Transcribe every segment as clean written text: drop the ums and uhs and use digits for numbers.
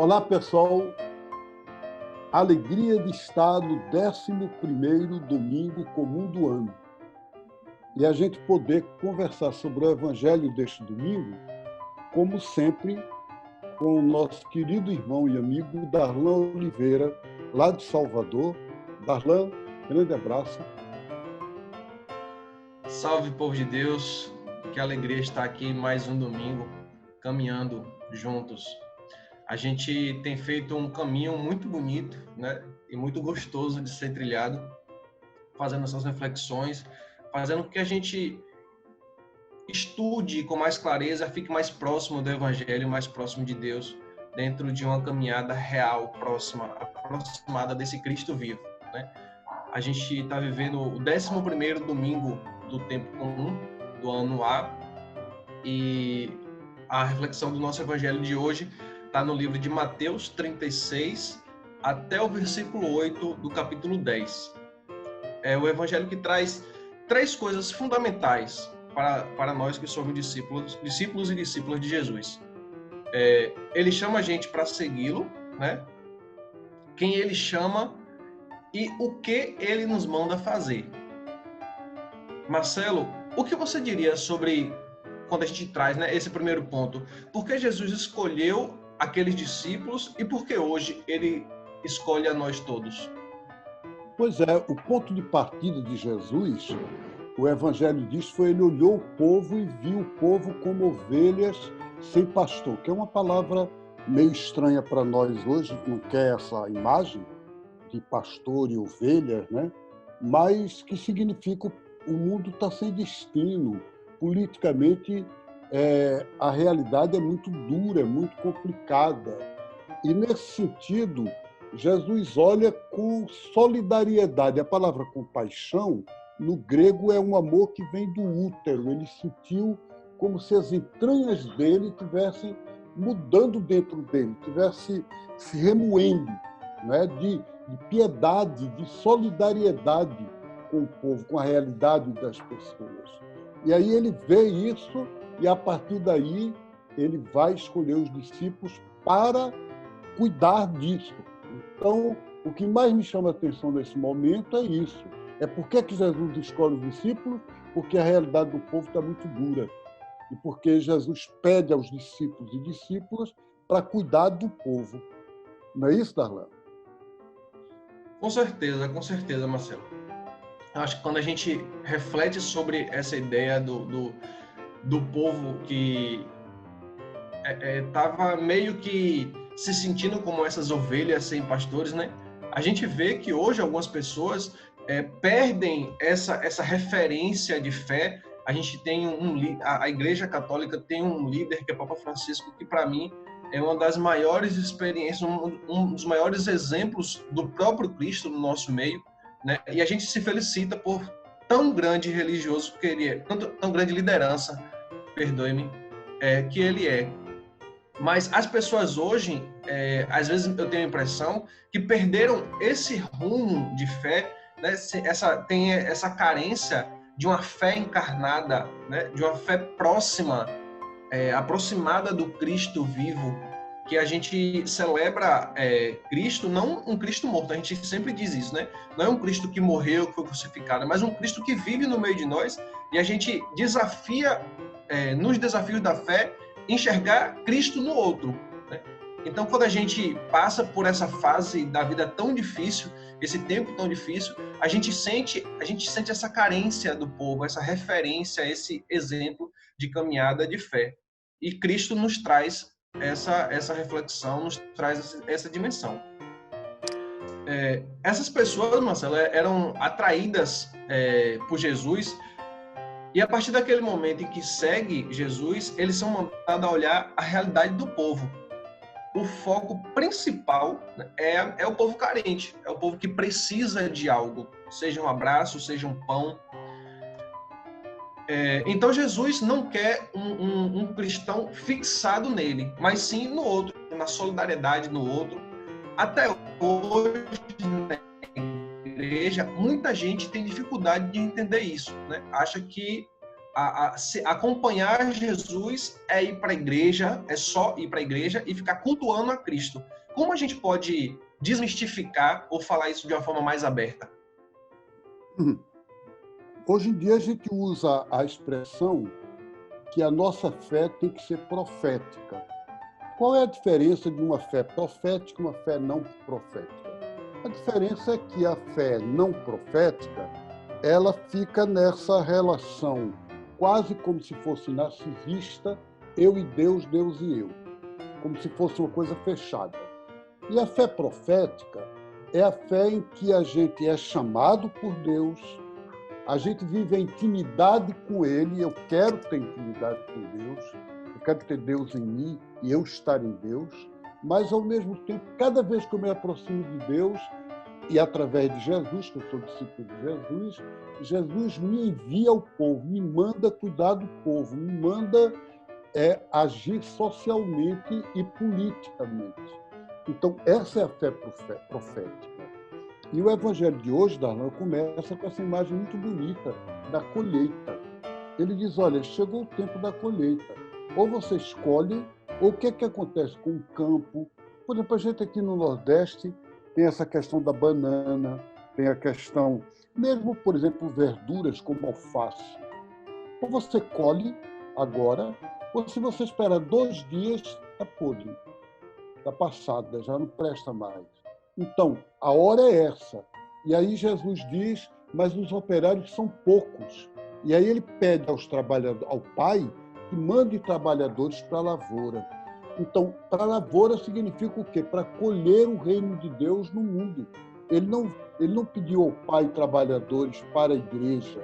Olá, pessoal. Alegria de estar no 11º domingo comum do ano. E a gente poder conversar sobre o Evangelho deste domingo, como sempre, com o nosso querido irmão e amigo Darlan Oliveira, lá de Salvador. Darlan, grande abraço. Salve, povo de Deus. Que alegria estar aqui mais um domingo, caminhando juntos. A gente tem feito um caminho muito bonito, né? E muito gostoso de ser trilhado, fazendo essas reflexões, fazendo com que a gente estude com mais clareza, fique mais próximo do Evangelho, mais próximo de Deus, dentro de uma caminhada real, aproximada desse Cristo vivo, né? A gente está vivendo o 11º domingo do tempo comum, do ano A, e a reflexão do nosso Evangelho de hoje está no livro de Mateus 36, até o versículo 8 do capítulo 10. É o Evangelho que traz três coisas fundamentais para nós que somos discípulos e discípulas de Jesus. Ele chama a gente para segui-lo, né? Quem ele chama e o que ele nos manda fazer. Marcelo, o que você diria sobre quando a gente traz, né, esse primeiro ponto? Por que Jesus escolheu aqueles discípulos e por que hoje ele escolhe a nós todos? Pois é, o ponto de partida de Jesus, o Evangelho diz, foi ele olhou o povo e viu o povo como ovelhas sem pastor, que é uma palavra meio estranha para nós hoje, não quer essa imagem de pastor e ovelha, né? Mas que significa o mundo está sem destino. Politicamente, a realidade é muito dura, é muito complicada. E, nesse sentido, Jesus olha com solidariedade. A palavra compaixão, no grego, é um amor que vem do útero. Ele sentiu como se as entranhas dele estivessem mudando dentro dele, estivessem se remoendo, né? De piedade, de solidariedade com o povo, com a realidade das pessoas. E aí ele vê isso e, a partir daí, ele vai escolher os discípulos para cuidar disso. Então, o que mais me chama a atenção nesse momento é isso. É por que Jesus escolhe os discípulos? Porque a realidade do povo está muito dura. E porque Jesus pede aos discípulos e discípulas para cuidar do povo. Não é isso, Darlan? Com certeza, Marcelo. Eu acho que quando a gente reflete sobre essa ideia do povo que estava meio que se sentindo como essas ovelhas sem pastores, né? A gente vê que hoje algumas pessoas perdem essa referência de fé. A gente tem a Igreja Católica tem um líder que é o Papa Francisco, que para mim é uma das maiores experiências, um dos maiores exemplos do próprio Cristo no nosso meio, né? E a gente se felicita por tão grande religioso que ele é, tão grande liderança, perdoe-me, que ele é. Mas as pessoas hoje, às vezes eu tenho a impressão que perderam esse rumo de fé, né? Tem essa carência de uma fé encarnada, né? De uma fé próxima, aproximada do Cristo vivo, que a gente celebra Cristo, não um Cristo morto, a gente sempre diz isso, né? Não é um Cristo que morreu, que foi crucificado, mas um Cristo que vive no meio de nós, e a gente desafia, nos desafios da fé, enxergar Cristo no outro, né? Então, quando a gente passa por essa fase da vida tão difícil, esse tempo tão difícil, a gente sente essa carência do povo, essa referência, esse exemplo de caminhada de fé. E Cristo nos traz essa reflexão, nos traz essa dimensão. Essas pessoas, Marcelo, eram atraídas por Jesus, e a partir daquele momento em que segue Jesus, eles são mandados a olhar a realidade do povo. O foco principal, né, é o povo carente, é o povo que precisa de algo, seja um abraço, seja um pão. Então Jesus não quer um cristão fixado nele, mas sim no outro, na solidariedade no outro. Até hoje, na igreja, muita gente tem dificuldade de entender isso, né? Acha que acompanhar Jesus é ir para a igreja, é só ir para a igreja e ficar cultuando a Cristo. Como a gente pode desmistificar ou falar isso de uma forma mais aberta? Hoje em dia a gente usa a expressão que a nossa fé tem que ser profética. Qual é a diferença de uma fé profética e uma fé não profética? A diferença é que a fé não profética, ela fica nessa relação quase como se fosse narcisista, eu e Deus, Deus e eu, como se fosse uma coisa fechada. E a fé profética é a fé em que a gente é chamado por Deus, a gente vive a intimidade com Ele, eu quero ter intimidade com Deus, eu quero ter Deus em mim e eu estar em Deus, mas, ao mesmo tempo, cada vez que eu me aproximo de Deus, e através de Jesus, que eu sou discípulo de Jesus, Jesus me envia ao povo, me manda cuidar do povo, me manda agir socialmente e politicamente. Então, essa é a fé profética. E o evangelho de hoje, Darlan, começa com essa imagem muito bonita da colheita. Ele diz, olha, chegou o tempo da colheita. Ou você escolhe, ou o que é que acontece com o campo? Por exemplo, a gente aqui no Nordeste tem essa questão da banana, tem a questão, mesmo, por exemplo, verduras como alface. Ou você colhe agora, ou se você espera 2 dias, está podre, está passada, já não presta mais. Então, a hora é essa. E aí Jesus diz, mas os operários são poucos. E aí ele pede ao Pai que mande trabalhadores para a lavoura. Então, para a lavoura significa o quê? Para colher o reino de Deus no mundo. Ele não pediu ao Pai trabalhadores para a igreja,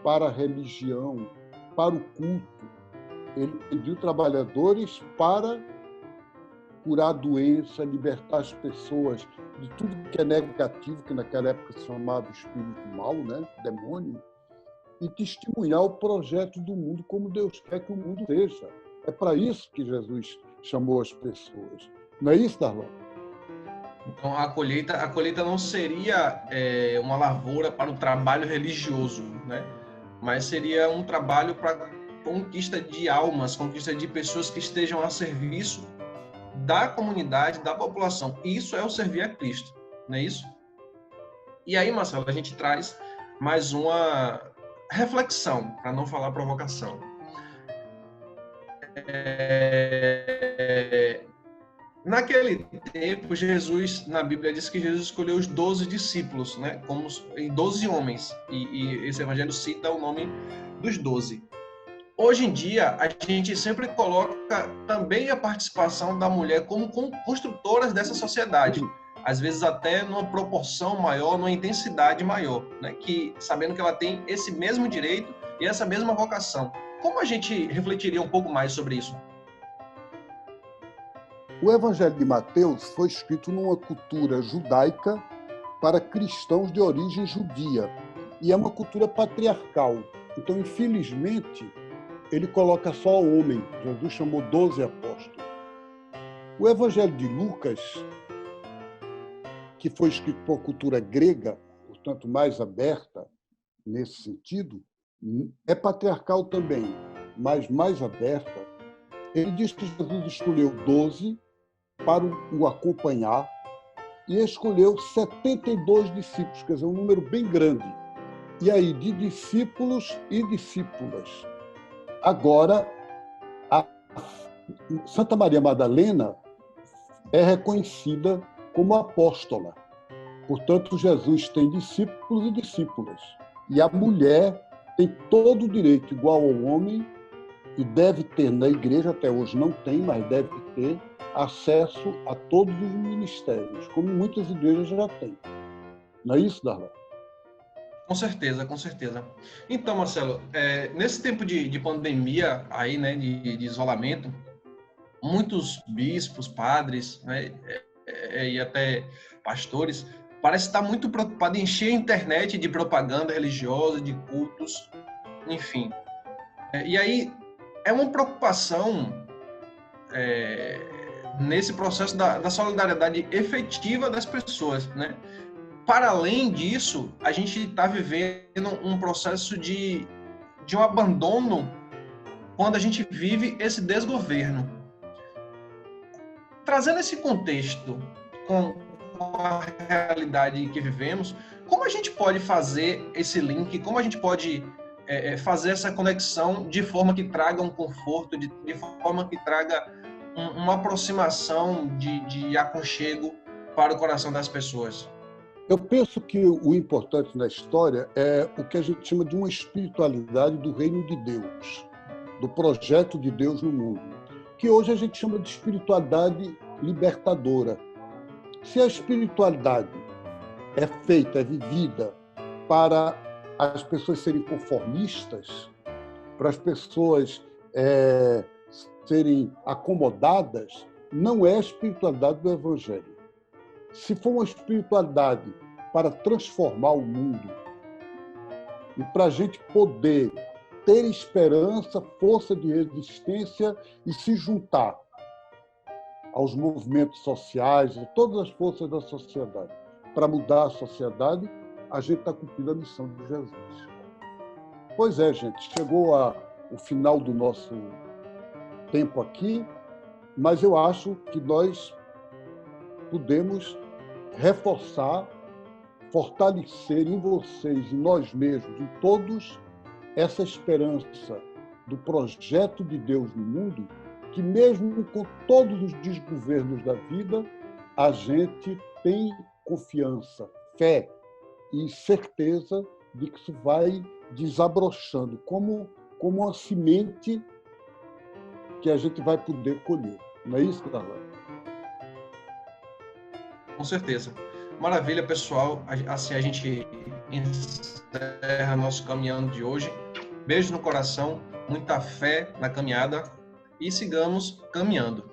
para a religião, para o culto. Ele pediu trabalhadores para curar a doença, libertar as pessoas de tudo que é negativo, que naquela época se chamava espírito mau, né? Demônio, e testemunhar o projeto do mundo como Deus quer que o mundo seja. É para isso que Jesus chamou as pessoas. Não é isso, Darlan? Então, a colheita não seria uma lavoura para o trabalho religioso, né? Mas seria um trabalho para conquista de almas, conquista de pessoas que estejam a serviço da comunidade, da população. Isso é o servir a Cristo, não é isso? E aí, Marcelo, a gente traz mais uma reflexão, para não falar provocação. Naquele tempo, Jesus, na Bíblia, diz que Jesus escolheu os 12 discípulos, né? Como 12 homens. E esse evangelho cita o nome dos 12. Hoje em dia, a gente sempre coloca também a participação da mulher como construtoras dessa sociedade. Às vezes até numa proporção maior, numa intensidade maior, né? Sabendo que ela tem esse mesmo direito e essa mesma vocação. Como a gente refletiria um pouco mais sobre isso? O Evangelho de Mateus foi escrito numa cultura judaica para cristãos de origem judia. E é uma cultura patriarcal. Então, infelizmente, ele coloca só homem. Jesus chamou 12 apóstolos. O Evangelho de Lucas, que foi escrito por uma cultura grega, portanto mais aberta nesse sentido, é patriarcal também, mas mais aberta. Ele diz que Jesus escolheu 12 para o acompanhar e escolheu 72 discípulos, quer dizer, um número bem grande. E aí, de discípulos e discípulas. Agora, a Santa Maria Madalena é reconhecida como apóstola. Portanto, Jesus tem discípulos e discípulas. E a mulher tem todo o direito, igual ao homem, e deve ter na igreja, até hoje não tem, mas deve ter, acesso a todos os ministérios, como muitas igrejas já têm. Não é isso, Darlan? Com certeza, com certeza. Então, Marcelo, nesse tempo de pandemia, aí, né, de isolamento, muitos bispos, padres, né, e até pastores, parece estar muito preocupado em encher a internet de propaganda religiosa, de cultos, enfim. E aí, é uma preocupação nesse processo da solidariedade efetiva das pessoas, né? Para além disso, a gente está vivendo um processo de de um abandono quando a gente vive esse desgoverno. Trazendo esse contexto com a realidade que vivemos, como a gente pode fazer esse link, como a gente pode fazer essa conexão de forma que traga um conforto, de forma que traga uma aproximação de aconchego para o coração das pessoas? Eu penso que o importante na história é o que a gente chama de uma espiritualidade do reino de Deus, do projeto de Deus no mundo, que hoje a gente chama de espiritualidade libertadora. Se a espiritualidade é feita, é vivida para as pessoas serem conformistas, para as pessoas serem acomodadas, não é a espiritualidade do Evangelho. Se for uma espiritualidade para transformar o mundo e para a gente poder ter esperança, força de resistência e se juntar aos movimentos sociais, a todas as forças da sociedade, para mudar a sociedade, a gente está cumprindo a missão de Jesus. Pois é, gente, chegou o final do nosso tempo aqui, mas eu acho que nós podemos reforçar, fortalecer em vocês, em nós mesmos, em todos, essa esperança do projeto de Deus no mundo, que mesmo com todos os desgovernos da vida, a gente tem confiança, fé e certeza de que isso vai desabrochando, como uma semente que a gente vai poder colher. Não é isso, Carla? Com certeza. Maravilha, pessoal. Assim a gente encerra nosso caminhando de hoje. Beijo no coração, muita fé na caminhada e sigamos caminhando.